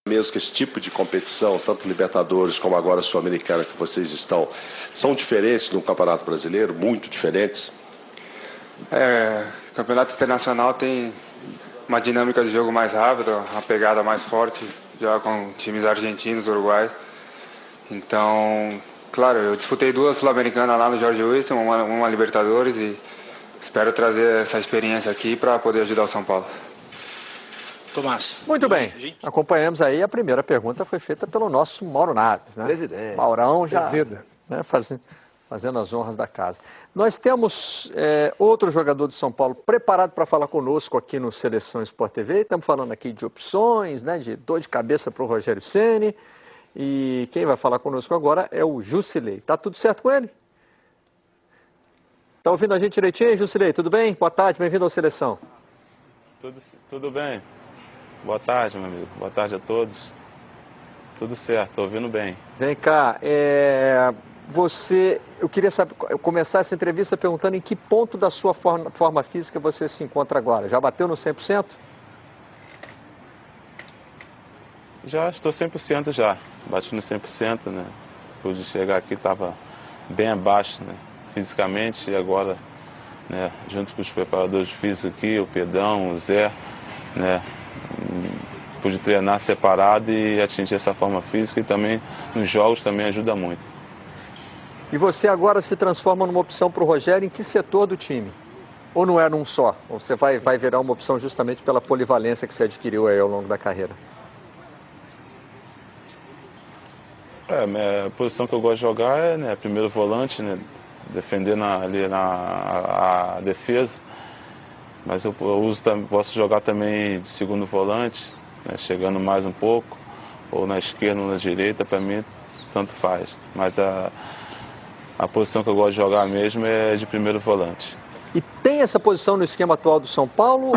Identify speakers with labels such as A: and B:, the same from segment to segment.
A: mesmo que esse tipo de competição, tanto Libertadores como agora Sul-Americana que vocês estão, são diferentes do Campeonato Brasileiro, muito diferentes?
B: O Campeonato Internacional tem uma dinâmica de jogo mais rápida, uma pegada mais forte, joga com times argentinos, Uruguai. Então, claro, eu disputei 2 Sul-Americanas lá no Jorge Wilson, uma Libertadores, e espero trazer essa experiência aqui para poder ajudar o São Paulo.
C: Tomás.
D: Muito bem, acompanhamos aí, a primeira pergunta foi feita pelo nosso Mauro Naves, né?
E: Presidente.
D: Maurão já, né, fazendo as honras da casa. Nós temos outro jogador de São Paulo preparado para falar conosco aqui no Seleção Sport TV. Estamos falando aqui de opções, né, de dor de cabeça para o Rogério Ceni. E quem vai falar conosco agora é o Jusilei. Tá tudo certo com ele? Tá ouvindo a gente direitinho, Jusilei? Tudo bem? Boa tarde, bem-vindo ao Seleção.
F: Tudo bem. Boa tarde, meu amigo. Boa tarde a todos. Tudo certo, tô ouvindo bem.
D: Vem cá, eu queria começar essa entrevista perguntando em que ponto da sua forma física você se encontra agora. Já bateu no 100%?
F: Já estou 100% já. Bati no 100%, né? Pude chegar aqui, estava bem abaixo, né? Fisicamente, e agora, né, junto com os preparadores físicos aqui, o Pedão, o Zé, né? Pude treinar separado e atingir essa forma física, e também nos jogos também ajuda muito.
D: E você agora se transforma numa opção para o Rogério em que setor do time? Ou não é num só? Ou você vai virar uma opção justamente pela polivalência que você adquiriu aí ao longo da carreira?
F: A posição que eu gosto de jogar é, né, primeiro volante, né, defendendo ali a defesa. Mas eu posso jogar também de segundo volante, né, chegando mais um pouco, ou na esquerda ou na direita, para mim tanto faz. Mas a posição que eu gosto de jogar mesmo é de primeiro volante.
D: E tem essa posição no esquema atual do São Paulo,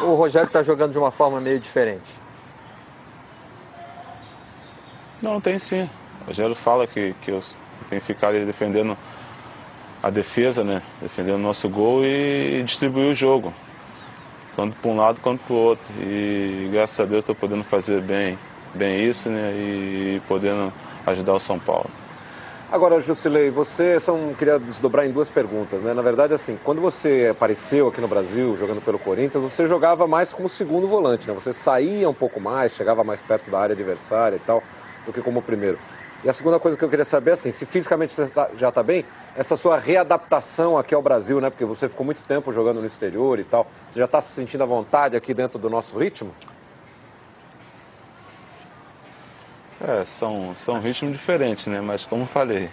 D: ou o Rogério está jogando de uma forma meio diferente?
F: Não, tem sim. O Rogério fala que eu tenho que ficar ali defendendo a defesa, né? Defendendo o nosso gol e distribuir o jogo. Tanto para um lado quanto para o outro. E graças a Deus estou podendo fazer bem isso, né? E podendo ajudar o São Paulo.
E: Agora, Jusilei, queria desdobrar em 2 perguntas, né? Na verdade, assim, quando você apareceu aqui no Brasil, jogando pelo Corinthians, você jogava mais como segundo volante, né? Você saía um pouco mais, chegava mais perto da área adversária e tal, do que como primeiro. E a segunda coisa que eu queria saber, assim, se fisicamente você já está bem, essa sua readaptação aqui ao Brasil, né? Porque você ficou muito tempo jogando no exterior e tal. Você já está se sentindo à vontade aqui dentro do nosso ritmo?
F: São ritmos diferentes, né? Mas como eu falei,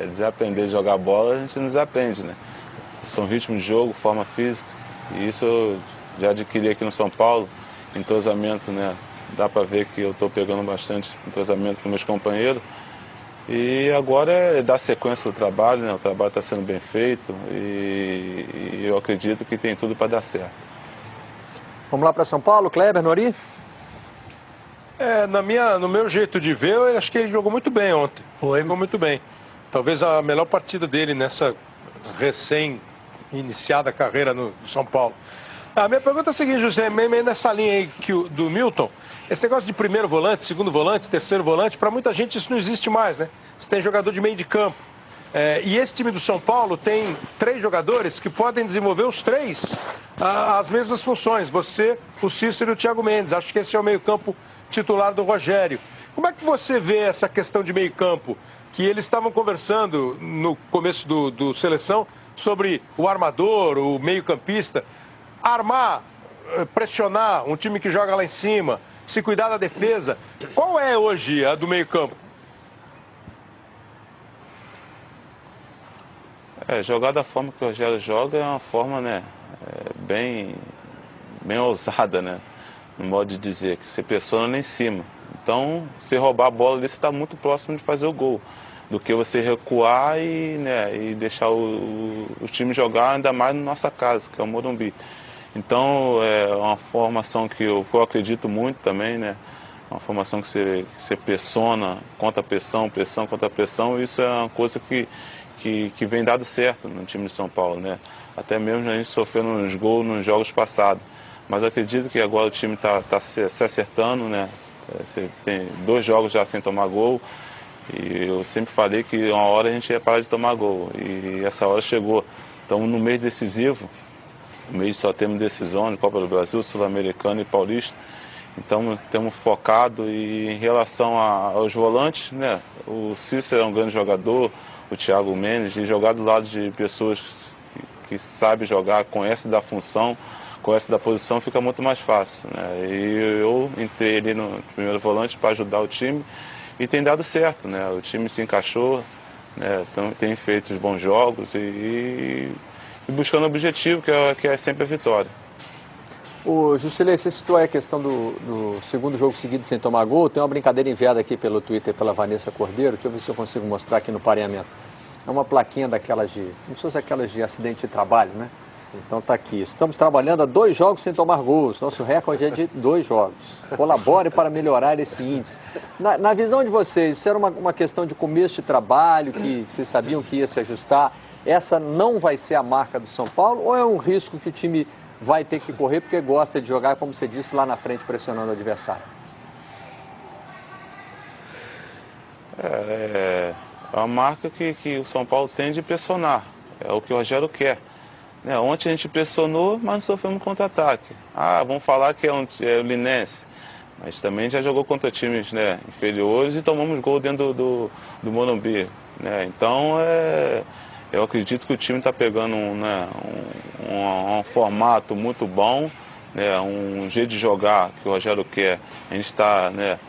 F: desaprender a jogar bola a gente não desaprende, né? São ritmos de jogo, forma física. E isso eu já adquiri aqui no São Paulo, entrosamento, né? Dá para ver que eu estou pegando bastante entrosamento com meus companheiros. E agora é dar sequência do trabalho, né? O trabalho está sendo bem feito e eu acredito que tem tudo para dar certo.
D: Vamos lá para São Paulo, Kleber, Nori?
G: No meu jeito de ver, eu acho que ele jogou muito bem ontem. Jogou muito bem. Talvez a melhor partida dele nessa recém-iniciada carreira no São Paulo. A minha pergunta é a seguinte, José, meio nessa linha aí do Milton. Esse negócio de primeiro volante, segundo volante, terceiro volante, para muita gente isso não existe mais, né? Você tem jogador de meio de campo. E esse time do São Paulo tem 3 jogadores que podem desenvolver os 3 as mesmas funções. Você, o Cícero e o Thiago Mendes. Acho que esse é o meio-campo titular do Rogério. Como é que você vê essa questão de meio-campo? Que eles estavam conversando no começo do Seleção sobre o armador, o meio-campista. Armar, pressionar um time que joga lá em cima, se cuidar da defesa. Qual é hoje a do meio-campo?
F: Jogar da forma que o Rogério joga é uma forma, né, bem ousada, né, no modo de dizer, que você pressiona lá em cima. Então, se roubar a bola ali, você está muito próximo de fazer o gol, do que você recuar e deixar o time jogar, ainda mais na nossa casa, que é o Morumbi. Então, é uma formação que eu acredito muito também, né, uma formação que você pressiona, contra pressão, pressão contra pressão, e isso é uma coisa que vem dado certo no time de São Paulo, né? Até mesmo a gente sofreu uns gols nos jogos passados. mas acredito que agora o time está se acertando, né? Você tem 2 jogos já sem tomar gol, e eu sempre falei que uma hora a gente ia parar de tomar gol, e essa hora chegou. Estamos no mês decisivo, no mês só temos decisão de Copa do Brasil, Sul-Americano e Paulista, então temos focado. E em relação aos volantes, né? O Cícero é um grande jogador, o Thiago Mendes, e jogar do lado de pessoas que sabem jogar, conhecem da função, conhecem da posição, fica muito mais fácil, né? E eu entrei ali no primeiro volante para ajudar o time e tem dado certo, né? O time se encaixou, né? Tem feito os bons jogos e buscando o objetivo, que é sempre a vitória.
D: O Jusilei, você citou aí a questão do segundo jogo seguido sem tomar gol. Tem uma brincadeira enviada aqui pelo Twitter pela Vanessa Cordeiro. Deixa eu ver se eu consigo mostrar aqui no pareamento. É uma plaquinha daquelas como se fosse aquelas de acidente de trabalho, né? Então tá aqui. Estamos trabalhando há 2 jogos sem tomar gols. Nosso recorde é de 2 jogos. Colabore para melhorar esse índice. Na visão de vocês, isso era uma questão de começo de trabalho, que vocês sabiam que ia se ajustar? Essa não vai ser a marca do São Paulo? Ou é um risco que o time vai ter que correr porque gosta de jogar, como você disse, lá na frente, pressionando o adversário?
F: É uma marca que o São Paulo tem de pressionar. É o que o Rogério quer. Ontem a gente pressionou, mas não sofremos contra-ataque. Vamos falar que é o Linense. Mas também já jogou contra times, né, inferiores e tomamos gol dentro do Morumbi. Né? Então, eu acredito que o time está pegando um formato muito bom, né, um jeito de jogar que o Rogério quer. A gente está, né,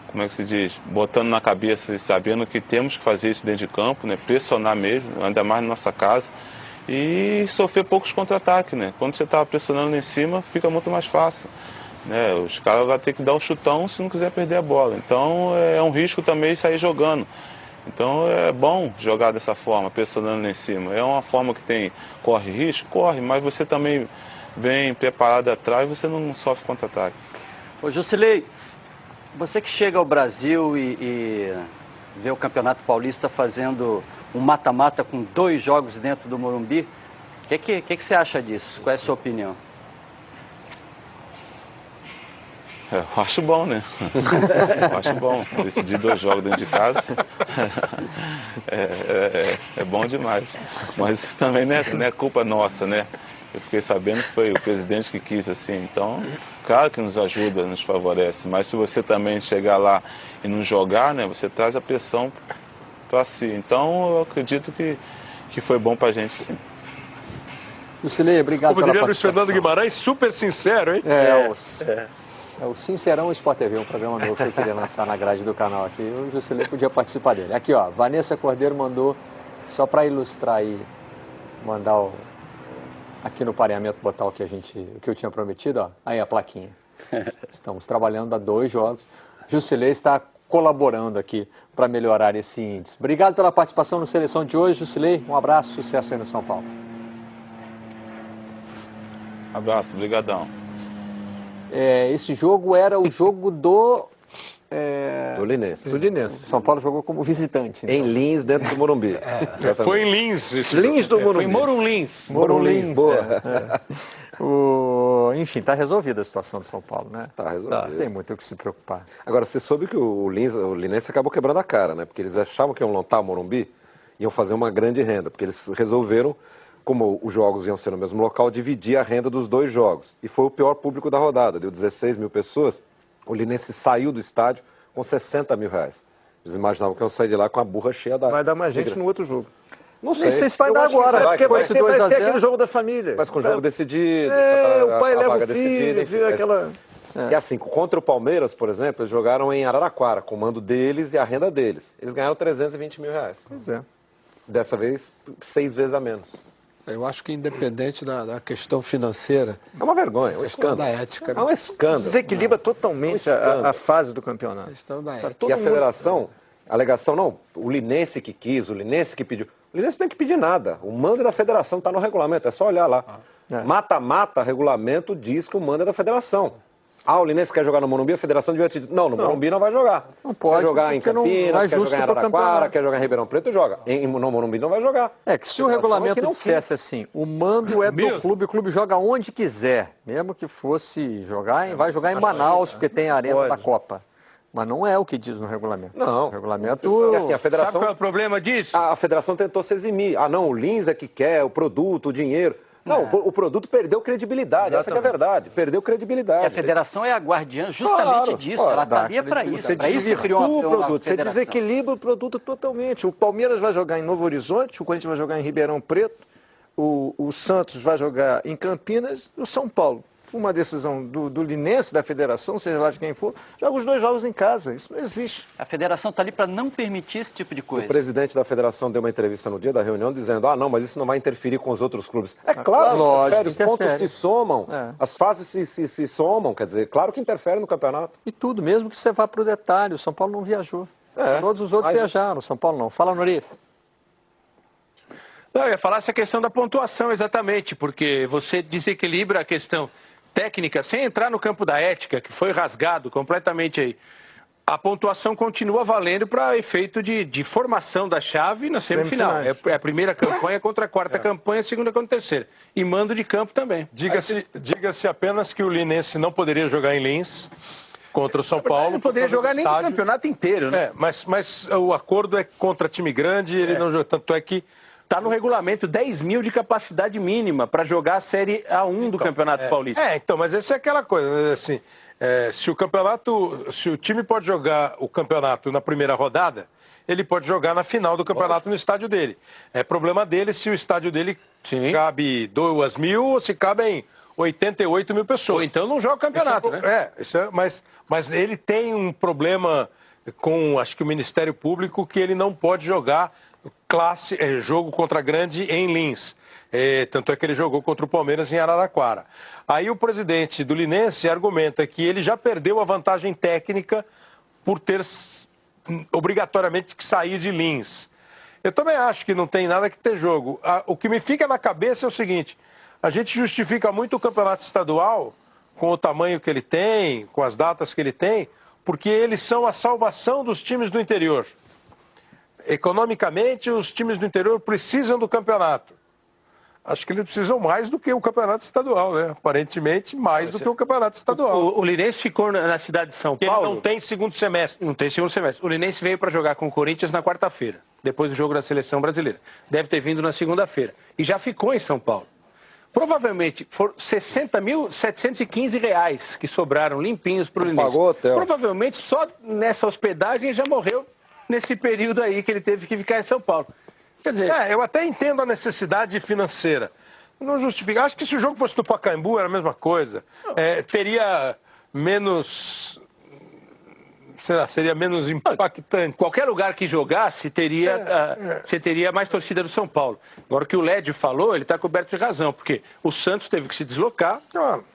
F: como é que se diz, botando na cabeça e sabendo que temos que fazer isso dentro de campo, né, pressionar mesmo, ainda mais na nossa casa, e sofrer poucos contra-ataques. Né? Quando você está pressionando lá em cima, fica muito mais fácil. Né? Os caras vão ter que dar um chutão se não quiser perder a bola. Então é um risco também sair jogando. Então é bom jogar dessa forma, pressionando lá em cima. É uma forma que corre risco, corre, mas você também bem preparado atrás, você não sofre contra-ataque.
H: Ô Jusilei, você que chega ao Brasil e vê o Campeonato Paulista fazendo um mata-mata com 2 jogos dentro do Morumbi, o que você acha disso? Qual é a sua opinião?
F: Eu acho bom, né? Eu acho bom. Decidir 2 jogos dentro de casa é bom demais. Mas isso também não é culpa nossa, né? Eu fiquei sabendo que foi o presidente que quis assim. Então, claro que nos ajuda, nos favorece. Mas se você também chegar lá e não jogar, né? Você traz a pressão para si. Então, eu acredito que foi bom para a gente, sim.
D: Jusilei, obrigado pela participação. Como
G: diria Luiz Fernando Guimarães, super sincero, hein?
D: É o Sincerão Sport TV, um programa novo que eu queria lançar na grade do canal aqui. O Jusilei podia participar dele. Aqui, ó, Vanessa Cordeiro mandou, só para ilustrar aí, mandar aqui no pareamento, botar o que eu tinha prometido, ó. Aí a plaquinha. Estamos trabalhando há 2 jogos. Jusilei está colaborando aqui para melhorar esse índice. Obrigado pela participação no Seleção de hoje, Jusilei. Um abraço, sucesso aí no São Paulo.
F: Abraço, brigadão.
D: Esse jogo era o jogo do
E: Linense.
D: Do Linense. São Paulo jogou como visitante. Então.
E: Em Lins, dentro do Morumbi.
G: Foi em Lins.
E: Lins do Morumbi.
C: Foi em Morumbi-Lins.
D: Morumbi,
E: boa.
D: Enfim, está resolvida a situação do São Paulo, né?
E: Está resolvida.
D: Tem muito o que se preocupar.
E: Agora, você soube que o Linense acabou quebrando a cara, né? Porque eles achavam que iam lotar o Morumbi, iam fazer uma grande renda, porque eles resolveram, como os jogos iam ser no mesmo local, dividir a renda dos 2 jogos. E foi o pior público da rodada, deu 16 mil pessoas. O Linense saiu do estádio com 60 mil reais. Eles imaginavam que iam sair de lá com a burra cheia d'água.
I: Vai dar mais gente no outro jogo.
E: Não sei.
D: Nem sei se vai dar agora,
I: Porque vai
D: esse
I: ser
D: 2 a 0.
I: aquele jogo da família.
E: Mas com o jogo decidido,
I: o pai leva
E: vaga
I: o filho,
E: decidida, enfim.
I: vira aquela...
E: E assim, contra o Palmeiras, por exemplo, eles jogaram em Araraquara, com o mando deles e a renda deles. Eles ganharam 320 mil reais.
I: Pois é.
E: Dessa vez, 6 vezes a menos.
J: Eu acho que independente da questão financeira...
E: É uma vergonha, é um escândalo.
J: Da ética.
E: É um escândalo.
I: Desequilibra totalmente a fase do campeonato.
J: A questão da ética.
E: E a federação, a alegação, não, o Linense que quis, o Linense que pediu. O Linense não tem que pedir nada. O mando da federação está no regulamento, é só olhar lá. Mata-mata, regulamento diz que o mando é da federação. O Linense quer jogar no Morumbi, a federação devia ter dito, não, no Morumbi não vai jogar.
D: Não pode,
E: quer jogar em Campinas, quer jogar em Araraquara, quer jogar em Ribeirão Preto, joga. No Morumbi não vai jogar.
D: É que se o regulamento dissesse assim, o mando é do clube, o clube joga onde quiser, mesmo que fosse jogar, vai jogar em Manaus, porque tem a arena da Copa. Mas não é o que diz no regulamento.
E: Não.
D: O regulamento...
E: E assim, a federação...
G: Sabe qual é o problema disso?
E: A federação tentou se eximir. Não, o Lins é que quer, o produto, o dinheiro... Não, o produto perdeu credibilidade, essa que é a verdade. Perdeu credibilidade.
H: E a federação é a guardiã justamente disso. Ela está ali para isso.
I: Você desvirtua o produto, você desequilibra o produto totalmente. O Palmeiras vai jogar em Novo Horizonte, o Corinthians vai jogar em Ribeirão Preto, o Santos vai jogar em Campinas e o São Paulo. Uma decisão do Linense, da federação, seja lá de quem for, joga os 2 jogos em casa. Isso não existe.
H: A federação está ali para não permitir esse tipo de coisa.
E: O presidente da federação deu uma entrevista no dia da reunião dizendo, não, mas isso não vai interferir com os outros clubes. É claro,
D: lógico,
E: os pontos se somam, as fases se somam, quer dizer, claro que interfere no campeonato.
D: E tudo, mesmo que você vá para o detalhe, o São Paulo não viajou. Todos os outros viajaram, o São Paulo não. Fala, Nori.
G: Não, eu ia falar essa questão da pontuação, exatamente, porque você desequilibra a questão técnica, sem entrar no campo da ética, que foi rasgado completamente aí. A pontuação continua valendo para efeito de formação da chave na semifinal. É a primeira campanha contra a quarta campanha, a segunda contra a terceira. E mando de campo também. Diga-se apenas que o Linense não poderia jogar em Lins contra o São Paulo. Não poderia jogar nem no campeonato inteiro, né? Mas o acordo é contra time grande, ele não joga. Tanto é que está no regulamento 10 mil de capacidade mínima para jogar a Série A1 do Campeonato Paulista. Mas essa é aquela coisa, assim, se o time pode jogar o campeonato na primeira rodada, ele pode jogar na final do campeonato no estádio dele. É problema dele se o estádio dele cabe 2 mil ou se cabem 88 mil pessoas. Ou então não joga o campeonato, né? Mas ele tem um problema com, acho que o Ministério Público, que ele não pode jogar jogo contra grande em Lins. Tanto é que ele jogou contra o Palmeiras em Araraquara. Aí o presidente do Linense argumenta que ele já perdeu a vantagem técnica por ter obrigatoriamente que sair de Lins. Eu também acho que não tem nada que ter jogo. O que me fica na cabeça é o seguinte, a gente justifica muito o campeonato estadual com o tamanho que ele tem, com as datas que ele tem, porque eles são a salvação dos times do interior. Economicamente, os times do interior precisam do campeonato. Acho que eles precisam mais do que o campeonato estadual, né? Aparentemente, mais do que o campeonato estadual. O Linense ficou na cidade de São Paulo. Ele não tem segundo semestre. Não tem segundo semestre. O Linense veio para jogar com o Corinthians na quarta-feira, depois do jogo da seleção brasileira. Deve ter vindo na segunda-feira. E já ficou em São Paulo. Provavelmente foram R$60.715 que sobraram limpinhos para o Linense.
E: Pagou hotel.
G: Provavelmente só nessa hospedagem já morreu nesse período aí que ele teve que ficar em São Paulo. Quer dizer... eu até entendo a necessidade financeira. Não justifica. Acho que se o jogo fosse do Pacaembu era a mesma coisa. Teria menos... seria menos impactante. Qualquer lugar que jogasse, você teria mais torcida do São Paulo. Agora, o que o Lédio falou, ele está coberto de razão, porque o Santos teve que se deslocar,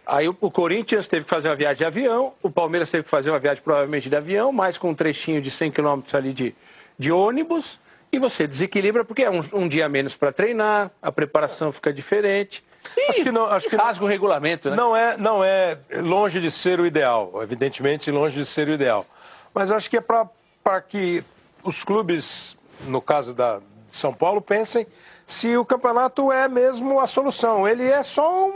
G: aí o Corinthians teve que fazer uma viagem de avião, o Palmeiras teve que fazer uma viagem provavelmente de avião, mais com um trechinho de 100 km ali de ônibus, e você desequilibra, porque é um dia a menos para treinar, a preparação fica diferente. Acho que rasga o regulamento, né? Não é longe de ser o ideal, evidentemente longe de ser o ideal. Mas acho que é para que os clubes, no caso de São Paulo, pensem se o campeonato é mesmo a solução. Ele é só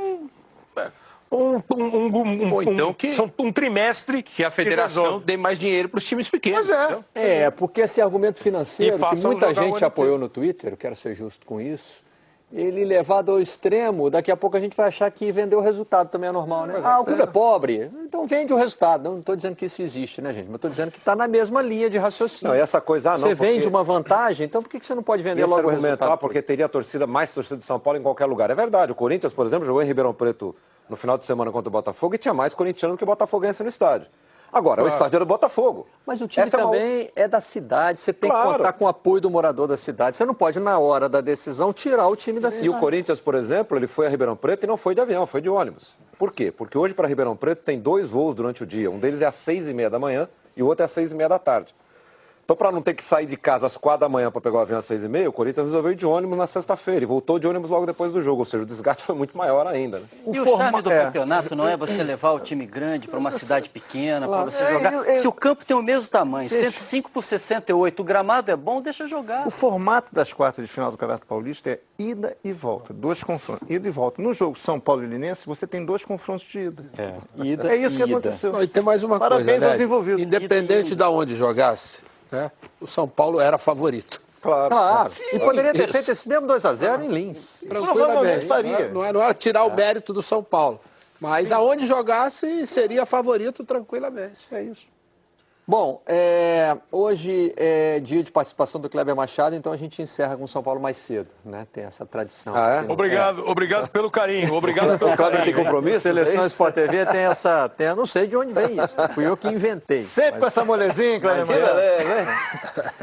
G: um trimestre
K: que a federação dê mais dinheiro para os times pequenos.
G: Pois é.
D: Porque esse argumento financeiro, que muita gente apoiou no Twitter, eu quero ser justo com isso, ele levado ao extremo, daqui a pouco a gente vai achar que vender o resultado também é normal, né? O clube é pobre, então vende o resultado. Não estou dizendo que isso existe, né, gente? Mas estou dizendo que está na mesma linha de raciocínio.
E: Não, e essa coisa,
D: você vende uma vantagem, então por que você não pode vender logo o resultado?
E: Porque teria mais torcida de São Paulo em qualquer lugar. É verdade, o Corinthians, por exemplo, jogou em Ribeirão Preto no final de semana contra o Botafogo e tinha mais corintiano do que botafoguense no estádio. Agora, o estádio era do Botafogo.
D: Mas o time também é da cidade, você tem que contar com o apoio do morador da cidade. Você não pode, na hora da decisão, tirar o time da cidade.
E: E o Corinthians, por exemplo, ele foi a Ribeirão Preto e não foi de avião, foi de ônibus. Por quê? Porque hoje para Ribeirão Preto tem 2 voos durante o dia. Um deles é às 6h30 da manhã e o outro é às 6h30 da tarde. Então, para não ter que sair de casa às 4 da manhã para pegar o avião às 6h30, o Corinthians resolveu ir de ônibus na sexta-feira e voltou de ônibus logo depois do jogo. Ou seja, o desgaste foi muito maior ainda. Né?
H: E o charme do campeonato não é você levar o time grande para uma cidade pequena, para você jogar. Se o campo tem o mesmo tamanho, 105 por 68, o gramado é bom, deixa jogar.
I: O formato das quartas de final do Campeonato Paulista é ida e volta, 2 confrontos. Ida e volta. No jogo São Paulo e Linense, você tem 2 confrontos de ida.
D: Ida
I: é isso que
D: ida.
I: aconteceu.
J: Não, e tem mais uma coisa,
I: Parabéns aos
J: né?
I: envolvidos.
J: Independente de onde jogasse, né? O São Paulo era favorito.
D: Claro.
J: Sim,
D: E poderia ter
J: isso.
D: feito esse mesmo 2-0 em Lins.
J: Tranquilamente.
I: faria.
J: Não era tirar o mérito do São Paulo. Mas aonde jogasse, seria favorito tranquilamente.
I: É isso.
D: Bom, hoje é dia de participação do Kleber Machado, então a gente encerra com o São Paulo mais cedo, né? Tem essa tradição.
G: Obrigado pelo carinho. Obrigado pelo carinho.
E: Tem compromisso?
D: Seleção Sport TV tem essa... eu não sei de onde vem isso. Fui eu que inventei.
I: Sempre com essa molezinha, Kleber Machado.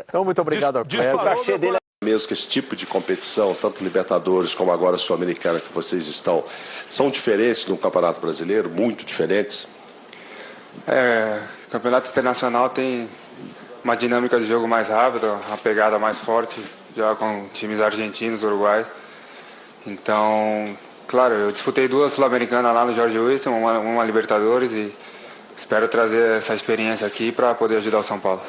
D: Então, muito obrigado ao Kleber.
E: O cachê dele
A: Mesmo que esse tipo de competição, tanto Libertadores como agora a Sul-Americana que vocês estão, são diferentes do Campeonato Brasileiro, muito diferentes?
B: O campeonato internacional tem uma dinâmica de jogo mais rápida, uma pegada mais forte, joga com times argentinos, Uruguai. Então, claro, eu disputei 2 Sul-Americanas lá no Jorge Wilson, uma Libertadores, e espero trazer essa experiência aqui para poder ajudar o São Paulo.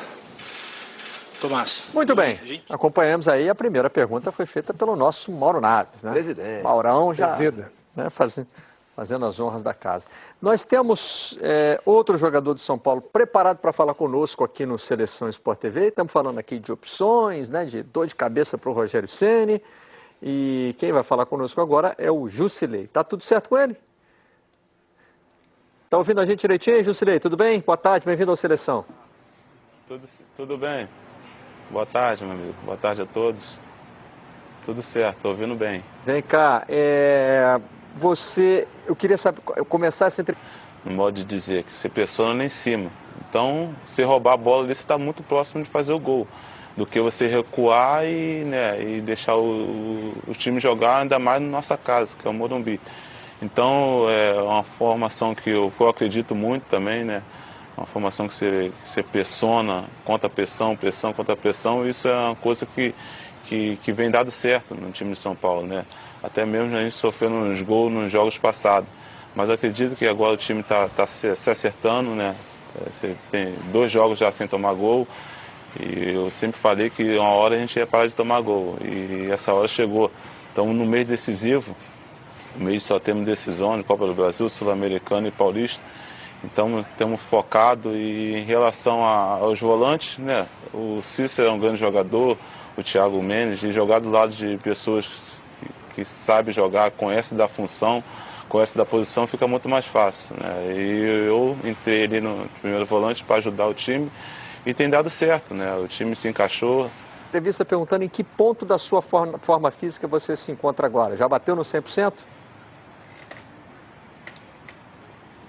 C: Tomás.
D: Muito bem, acompanhamos aí. A primeira pergunta foi feita pelo nosso Mauro Naves, né?
E: Presidente.
D: Maurão já, né, fazendo as honras da casa. Nós temos outro jogador de São Paulo preparado para falar conosco aqui no Seleção Sport TV. Estamos falando aqui de opções, né, de dor de cabeça para o Rogério Ceni. E quem vai falar conosco agora é o Jusilei. Tá tudo certo com ele? Tá ouvindo a gente direitinho, Jusilei? Tudo bem? Boa tarde, bem-vindo ao Seleção.
F: Tudo bem. Boa tarde, meu amigo. Boa tarde a todos. Tudo certo, tô ouvindo bem.
D: Vem cá, eu queria saber, começar essa entrevista.
F: No modo de dizer que você pressiona lá em cima. Então, se roubar a bola ali, você está muito próximo de fazer o gol. Do que você recuar e deixar o time jogar, ainda mais na nossa casa, que é o Morumbi. Então, é uma formação que eu acredito muito também, né? Uma formação que você pressiona, contra pressão, pressão contra pressão. Isso é uma coisa que vem dado certo no time de São Paulo, né? Até mesmo a gente sofreu uns gols nos jogos passados. Mas acredito que agora o time está se acertando, né? Você tem 2 jogos já sem tomar gol. E eu sempre falei que uma hora a gente ia parar de tomar gol. E essa hora chegou. Então, no mês decisivo, no mês só temos decisão de Copa do Brasil, Sul-Americano e Paulista. Então, temos focado. E em relação aos volantes, né? O Cícero é um grande jogador, o Thiago Mendes, e jogar do lado de pessoas que sabem jogar, conhecem da função, conhecem da posição, fica muito mais fácil, né? E eu entrei ali no primeiro volante para ajudar o time e tem dado certo, né? O time se encaixou.
D: Entrevista perguntando em que ponto da sua forma física você se encontra agora. Já bateu no 100%?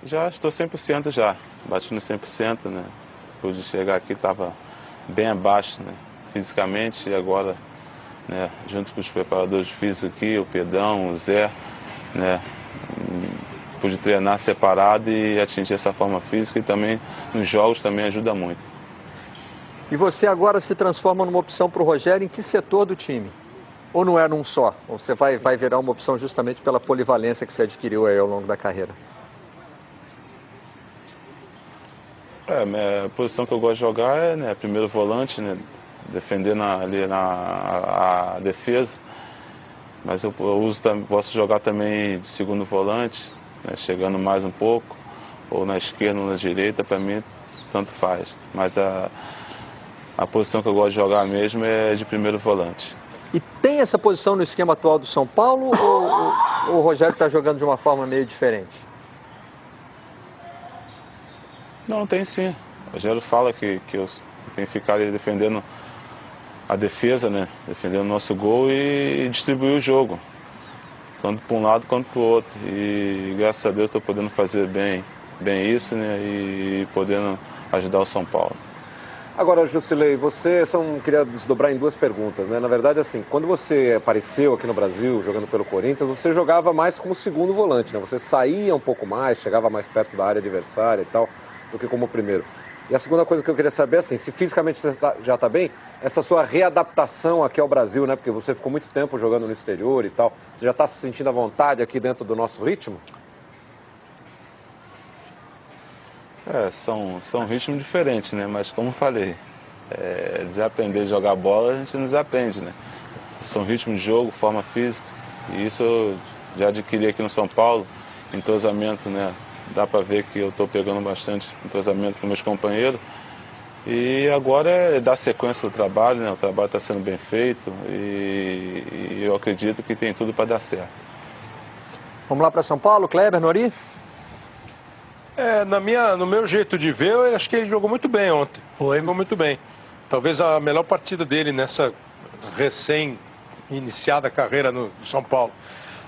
F: Já estou 100% já. Bati no 100%, né? Pude chegar aqui, estava bem abaixo, né? Fisicamente, e agora, né, junto com os preparadores físicos aqui, o Pedão, o Zé, né, pude treinar separado e atingir essa forma física, e também nos jogos também ajuda muito.
D: E você agora se transforma numa opção para o Rogério em que setor do time? Ou não é num só? Ou você vai virar uma opção justamente pela polivalência que você adquiriu aí ao longo da carreira?
F: A posição que eu gosto de jogar é, né, primeiro volante, né, defendendo ali a defesa, mas eu posso jogar também de segundo volante, né, chegando mais um pouco, ou na esquerda ou na direita, para mim tanto faz. Mas a posição que eu gosto de jogar mesmo é de primeiro volante.
D: E tem essa posição no esquema atual do São Paulo, ou o Rogério está jogando de uma forma meio diferente?
F: Não, tem sim. O Rogério fala que eu tenho que ficar ali defendendo a defesa, né? Defendendo o nosso gol e distribuir o jogo. Tanto para um lado quanto para o outro. E graças a Deus estou podendo fazer bem isso, né? E podendo ajudar o São Paulo.
E: Agora, Jusilei, queria desdobrar em 2 perguntas, né? Na verdade, assim, quando você apareceu aqui no Brasil, jogando pelo Corinthians, você jogava mais como segundo volante, né? Você saía um pouco mais, chegava mais perto da área adversária e tal, do que como primeiro. E a segunda coisa que eu queria saber, assim, se fisicamente você já está bem, essa sua readaptação aqui ao Brasil, né? Porque você ficou muito tempo jogando no exterior e tal. Você já está se sentindo à vontade aqui dentro do nosso ritmo?
F: São ritmos diferentes, né? Mas como eu falei, desaprender a jogar bola a gente não desaprende, né? São ritmos de jogo, forma física. E isso eu já adquiri aqui no São Paulo, entrosamento, né? Dá para ver que eu estou pegando bastante entrosamento com meus companheiros. E agora é dar sequência do trabalho, né? O trabalho está sendo bem feito e eu acredito que tem tudo para dar certo.
D: Vamos lá para São Paulo, Kleber, Nori?
G: No meu jeito de ver, eu acho que ele jogou muito bem ontem. Jogou muito bem. Talvez a melhor partida dele nessa recém-iniciada carreira no São Paulo.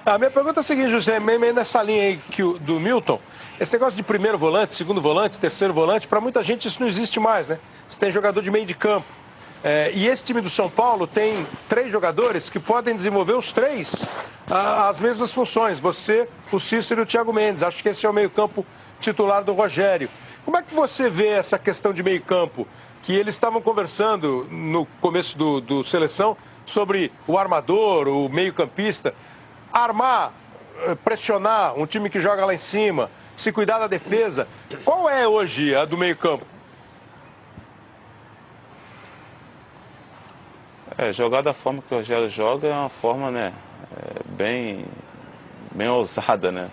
G: A minha pergunta é a seguinte, José, meio nessa linha aí do Milton, esse negócio de primeiro volante, segundo volante, terceiro volante, para muita gente isso não existe mais, né? Você tem jogador de meio de campo. E esse time do São Paulo tem 3 jogadores que podem desenvolver os 3 as mesmas funções. Você, o Cícero e o Thiago Mendes. Acho que esse é o meio-campo titular do Rogério. Como é que você vê essa questão de meio-campo? Que eles estavam conversando no começo do Seleção sobre o armador, o meio-campista. Armar, pressionar um time que joga lá em cima, se cuidar da defesa. Qual é hoje a do meio-campo?
F: Jogar da forma que o Rogério joga é uma forma, né, bem ousada, né?